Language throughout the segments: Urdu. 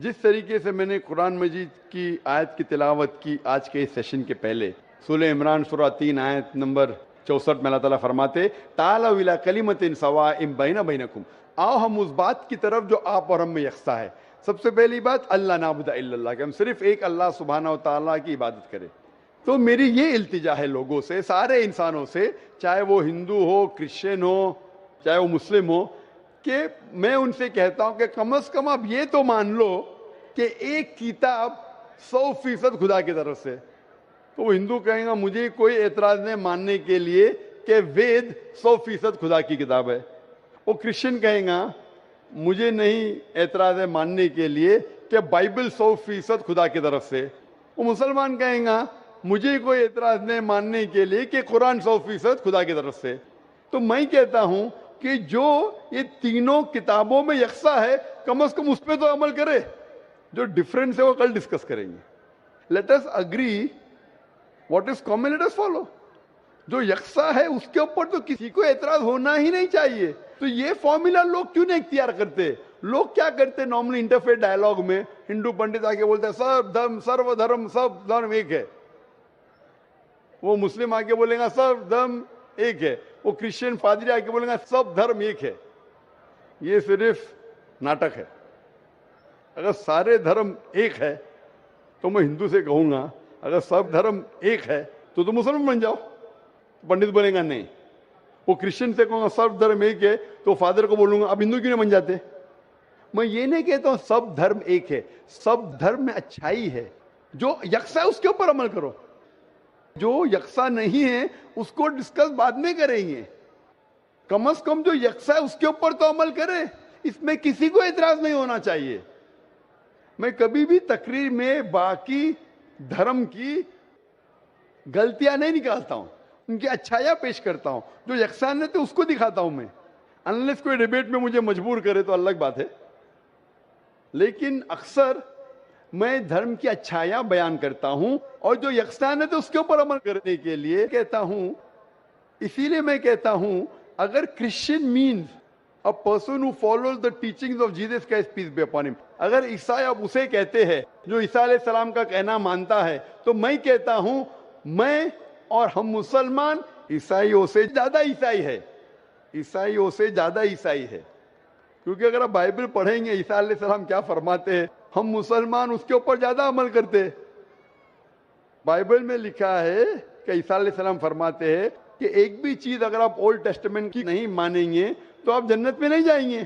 جس طریقے سے میں نے قرآن مجید کی آیت کی تلاوت کی آج کے اس سیشن کے پہلے، سورہ عمران سورہ 3 آیت نمبر 64 میں اللہ تعالیٰ فرماتے تعالوا الی کلمۃ سواء بین بینکم، آؤ ہم اس بات کی طرف جو آپ اور ہم میں یکساں ہے۔ سب سے پہلی بات اللہ نعبد الا اللہ، کہ ہم صرف ایک اللہ سبحانہ و تعالیٰ کی عبادت کریں۔ تو میری یہ التجا ہے لوگوں سے، سارے انسانوں سے، چاہے وہ ہندو ہو، کرسچن ہو، چاہے وہ مسلم ہو، کہ میں ان سے کہتا ہوں کہ کم از کم آپ یہ تو مان لو کہ ایک کتاب 100% خدا کی طرف سے۔ تو وہ ہندو کہیں گا مجھے کوئی اعتراض نہیں ماننے کے لیے کہ وید 100% خدا کی کتاب ہے۔ وہ کرسچن کہیں گا مجھے نہیں اعتراض ہے ماننے کے لیے کہ بائبل 100% خدا کی طرف سے۔ وہ مسلمان کہیں گا مجھے کوئی اعتراض نہیں ماننے کے لیے کہ قرآن 100% خدا کی طرف سے۔ تو میں کہتا ہوں کہ جو یہ تینوں کتابوں میں یکساں ہے کم از کم اس پہ تو عمل کرے، جو ڈفرینس ہے وہ کل ڈسکس کریں گے۔ Let us agree what is common, let us follow. جو یکساں ہے اس کے اوپر تو کسی کو اعتراض ہونا ہی نہیں چاہیے۔ تو یہ فارمولا لوگ کیوں نہیں اختیار کرتے؟ لوگ کیا کرتے نارملی انٹرفیت ڈائلاگ میں، ہندو پنڈت آ کے بولتے ہیں سرو دھرم سب دھرم ایک ہے، وہ مسلم آ کے بولیں گا سب دھرم ایک ہے، وہ کرسچن پادری آ کے بولیں گا سب دھرم ایک ہے۔ یہ صرف ناٹک ہے۔ اگر سارے دھرم ایک ہے تو میں ہندو سے کہوں گا اگر سب دھرم ایک ہے تو مسلمان بن جاؤ۔ پنڈت بولیں گا نہیں۔ وہ کرسچن سے کہوں گا سب دھرم ایک ہے تو فادر کو بولوں گا اب ہندو کیوں نہیں بن جاتے؟ میں یہ نہیں کہتا ہوں سب دھرم ایک ہے، سب دھرم میں اچھائی ہے، جو یکساں ہے اس کے اوپر عمل کرو، جو یکساں نہیں ہے اس کو ڈسکس بعد میں کریں گے۔ کم از کم جو یکساں ہے اس کے اوپر تو عمل کرے، اس میں کسی کو اعتراض نہیں ہونا چاہیے۔ میں کبھی بھی تقریر میں باقی دھرم کی غلطیاں نہیں نکالتا ہوں، ان کی اچھائیاں پیش کرتا ہوں۔ جو یکسانیت ہے اس کو دکھاتا ہوں میں، انلیس کوئی ڈیبیٹ میں مجھے مجبور کرے تو الگ بات ہے۔ لیکن اکثر میں دھرم کی اچھائیاں بیان کرتا ہوں اور جو یکسانیت ہے اس کے اوپر عمل کرنے کے لیے کہتا ہوں۔ اسی لیے میں کہتا ہوں اگر Christian means a person who follows the teachings of Jesus Christ peace be upon him، اگر عیسائی اب اسے کہتے ہیں جو عیسیٰ علیہ السلام کا کہنا مانتا ہے، تو میں کہتا ہوں میں اور ہم مسلمان عیسائیوں سے زیادہ عیسائی ہے، عیسائیوں سے زیادہ عیسائی ہے۔ کیونکہ اگر آپ بائبل پڑھیں گے عیسیٰ علیہ السلام کیا فرماتے ہیں، ہم مسلمان اس کے اوپر زیادہ عمل کرتے ہیں۔ بائبل میں لکھا ہے کہ عیسیٰ علیہ السلام فرماتے ہیں کہ ایک بھی چیز اگر آپ اولڈ ٹیسٹمنٹ کی نہیں مانیں گے تو آپ جنت میں نہیں جائیں گے۔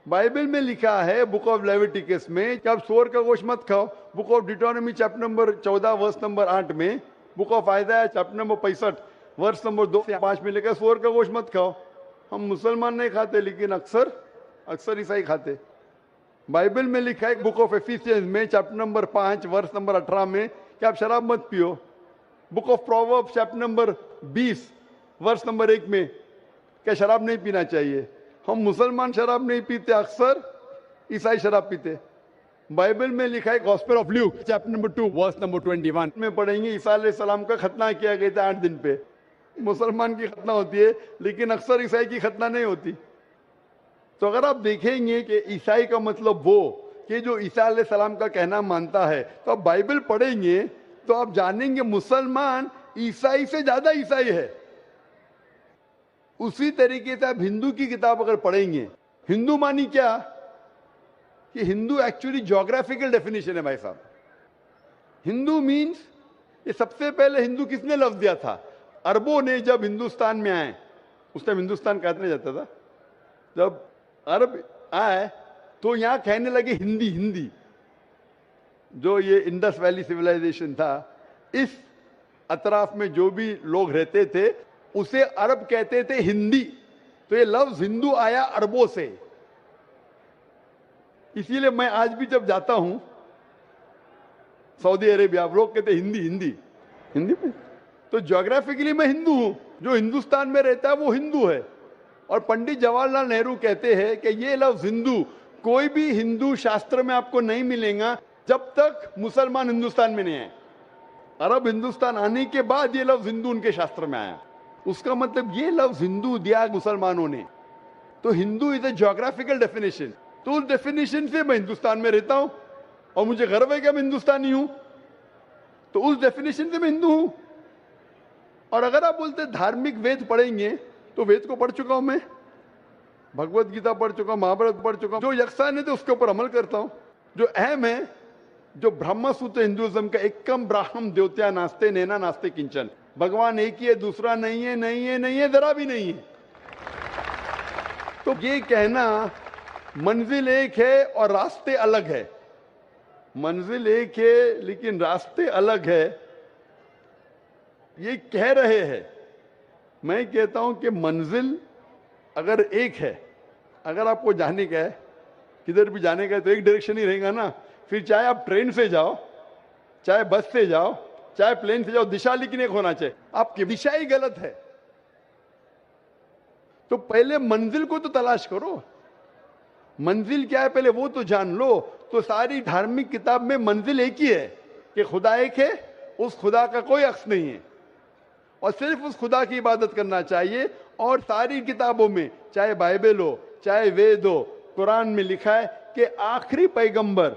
بائبل میں لکھا ہے بک آف لیویٹیکس میں کہ آپ سور کا گوشت مت کھاؤ۔ Book of Deuteronomy chapter number 14 verse number 8 میں، book of Isaiah chapter number 65 verse number 2 سے 5 میں لکھا سور کا گوشت مت کھاؤ۔ ہم مسلمان نہیں کھاتے لیکن اکثر عیسائی کھاتے۔ بائبل میں لکھا ہے بک آف ایفیسینز میں چیپٹر نمبر 5 ورس نمبر 18 میں کہ آپ شراب مت پیو۔ Book of Proverbs chapter number 20 verse number 1 میں کہ شراب نہیں پینا چاہیے۔ ہم مسلمان شراب نہیں پیتے، اکثر عیسائی شراب پیتے۔ بائبل میں لکھا ہے gospel of Luke chapter number 2 verse number 21 میں پڑھیں گے عیسیٰ علیہ السلام کا ختنہ کیا گیا تھا 8 دن پہ۔ مسلمان کی ختنہ ہوتی ہے لیکن اکثر عیسائی کی ختنہ نہیں ہوتی۔ تو اگر آپ دیکھیں گے کہ عیسائی کا مطلب وہ کہ جو عیسیٰ علیہ السلام کا کہنا مانتا ہے، تو آپ بائبل پڑھیں گے تو آپ جانیں گے مسلمان عیسائی سے زیادہ عیسائی ہے۔ اسی طریقے سے آپ ہندو کی کتاب اگر پڑھیں گے، ہندو مانی کیا کہ ہندو ایکچولی جیوگرافیکل ڈیفینیشن ہے بھائی صاحب۔ ہندو مینس، یہ سب سے پہلے ہندو کس نے لفظ دیا تھا؟ عربوں نے جب ہندوستان میں آئے، اس ٹائم ہندوستان کہا نہیں جاتا تھا، جب عرب آئے تو یہاں کہنے لگے ہندی۔ جو یہ انڈس ویلی سیولائزیشن تھا، اس اطراف میں جو بھی لوگ رہتے تھے اسے عرب کہتے تھے ہندی۔ تو یہ لفظ ہندو آیا عربوں سے۔ اسی لیے میں آج بھی جب جاتا ہوں سعودی عربیہ، لوگ کہتے ہیں ہندی میں، تو جیوگرافیکلی میں ہندو ہوں، جو ہندوستان میں رہتا ہے وہ ہندو ہے۔ اور پنڈت جواہر لال نہرو کہتے ہیں کہ یہ لفظ ہندو کوئی بھی ہندو شاستر میں آپ کو نہیں ملے گا جب تک مسلمان ہندوستان میں نہیں آئے۔ عرب ہندوستان آنے کے بعد یہ لفظ ہندو ان کے شاستر میں آیا۔ اس کا مطلب یہ لفظ ہندو دیا مسلمانوں نے۔ تو ہندو از اے جیوگرافیکل ڈیفینیشن۔ تو اس ڈیفینیشن سے میں ہندوستان میں رہتا ہوں اور مجھے گرو ہے کہ میں ہندوستانی ہوں, تو اس ڈیفینیشن سے میں ہندو ہوں. اور اگر آپ بولتے دھارمک وید پڑھیں گے تو وید کو پڑھ چکا ہوں میں, بھگوت گیتا پڑھ چکا ہوں, مہابھارت پڑھ چکا ہوں, جو یکساں ہے اس کے اوپر عمل کرتا ہوں. جو اہم ہے, جو برہما سوتر ہندوازم کا ایکم براہم دیوتیا ناستے نینا ناستے کنچن, بھگوان ایک ہی ہے, دوسرا نہیں ہے, نہیں ہے, نہیں ہے, ذرا بھی نہیں ہے. تو یہ کہنا منزل ایک ہے اور راستے الگ ہے, منزل ایک ہے لیکن راستے الگ ہے, یہ کہہ رہے ہیں. میں کہتا ہوں کہ منزل اگر ایک ہے, اگر آپ کو جانے کا ہے, کدھر بھی جانے کا ہے, تو ایک ڈائریکشن ہی رہے گا نا. پھر چاہے آپ ٹرین سے جاؤ, چاہے بس سے جاؤ, چاہے پلین سے جاؤ, دشا لیکن ایک ہونا چاہیے. آپ کی دشا ہی غلط ہے. تو پہلے منزل کو تو تلاش کرو, منزل کیا ہے پہلے وہ تو جان لو. تو ساری دھارمک کتاب میں منزل ایک ہی ہے کہ خدا ایک ہے, اس خدا کا کوئی عکس نہیں ہے, اور صرف اس خدا کی عبادت کرنا چاہیے. اور ساری کتابوں میں, چاہے بائبل ہو, چاہے وید ہو, قرآن میں لکھا ہے کہ آخری پیغمبر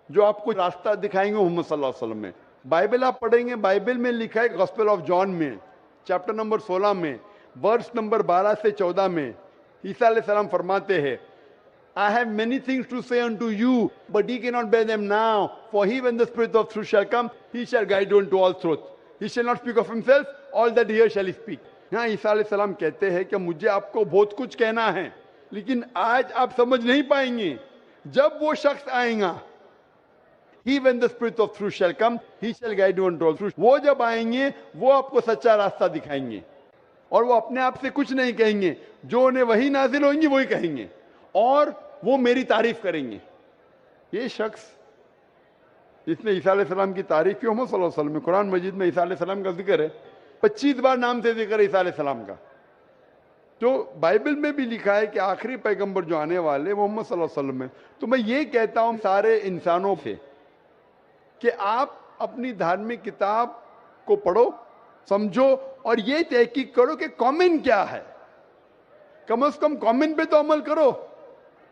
جو آپ کو راستہ دکھائیں گے محمد صلی اللہ علیہ وسلم میں. بائبل آپ پڑھیں گے, بائبل میں لکھا ہے گاسپل آف جان میں چیپٹر نمبر 16 میں ورس نمبر 12 سے 14 میں عیسیٰ علیہ السلام فرماتے ہیں, I have many things to say unto you, but ye cannot bear them now. For he, when the Spirit of truth shall come, he shall guide you into all truth. He shall not speak of himself, all that he hears shall he speak. یہاں عیسیٰ علیہ السلام کہتے ہیں کہ مجھے آپ کو بہت کچھ کہنا ہے, لیکن آج آپ سمجھ نہیں پائیں گے. جب وہ شخص آئیں گا, he, when the Spirit of truth shall come, he shall guide you into all truth. وہ جب آئیں گے وہ آپ کو سچا راستہ دکھائیں گے, اور وہ اپنے آپ سے کچھ نہیں کہیں گے, جو انہیں وہی نازل ہوئیں گی وہی کہیں گے, اور وہ میری تعریف کریں گے. یہ شخص جس نے عیسیٰ علیہ السلام کی تعریف کی, محمد صلی اللہ علیہ وسلم میں قرآن مجید میں عیسیٰ علیہ السلام کا ذکر ہے, 25 بار نام سے ذکر ہے عیسیٰ علیہ السلام کا. جو بائبل میں بھی لکھا ہے کہ آخری پیغمبر جو آنے والے محمد صلی اللہ علیہ وسلم میں. تو میں یہ کہتا ہوں سارے انسانوں سے کہ آپ اپنی دھارمک کتاب کو پڑھو, سمجھو, اور یہ تحقیق کرو کہ کامن کیا ہے. کم از کم کامن پہ تو عمل کرو.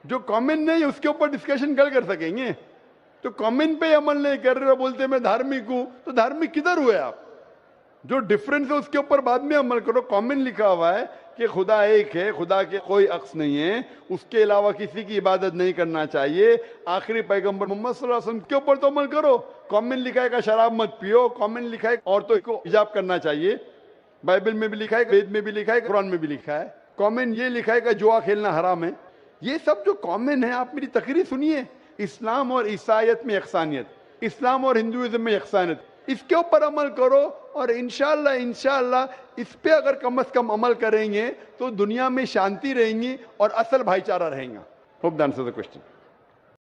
جو کامن نہیں اس کے اوپر ڈسکشن کر سکیں گے. تو کامن پہ عمل نہیں کر رہے ہو, بولتے میں دھارمک ہوں, تو دھارمک کدھر ہوئے آپ؟ جو ڈفرنس ہے اس کے اوپر بعد میں عمل کرو. کامن لکھا ہوا ہے کہ خدا ایک ہے, خدا کے کوئی عکس نہیں ہے, اس کے علاوہ کسی کی عبادت نہیں کرنا چاہیے. آخری پیغمبر محمد صلی اللہ علیہ وسلم کے اوپر تو عمل کرو. کامن لکھا ہے کہ شراب مت پیو, کامن لکھا ہے عورتوں کو حجاب کرنا چاہیے, بائبل میں بھی لکھا ہے, وید میں بھی لکھا ہے, قرآن میں بھی لکھا ہے. کامن یہ لکھا ہے کہ جوا کھیلنا حرام ہے. یہ سب جو کامن ہے, آپ میری تقریر سنیے. اسلام اور عیسائیت میں یکسانیت, اسلام اور ہندوازم میں یکسانیت, اس کے اوپر عمل کرو, اور انشاءاللہ اس پہ اگر کم از کم عمل کریں گے تو دنیا میں شانتی رہیں گی اور اصل بھائی چارہ رہیں گا. Hope that answers the question.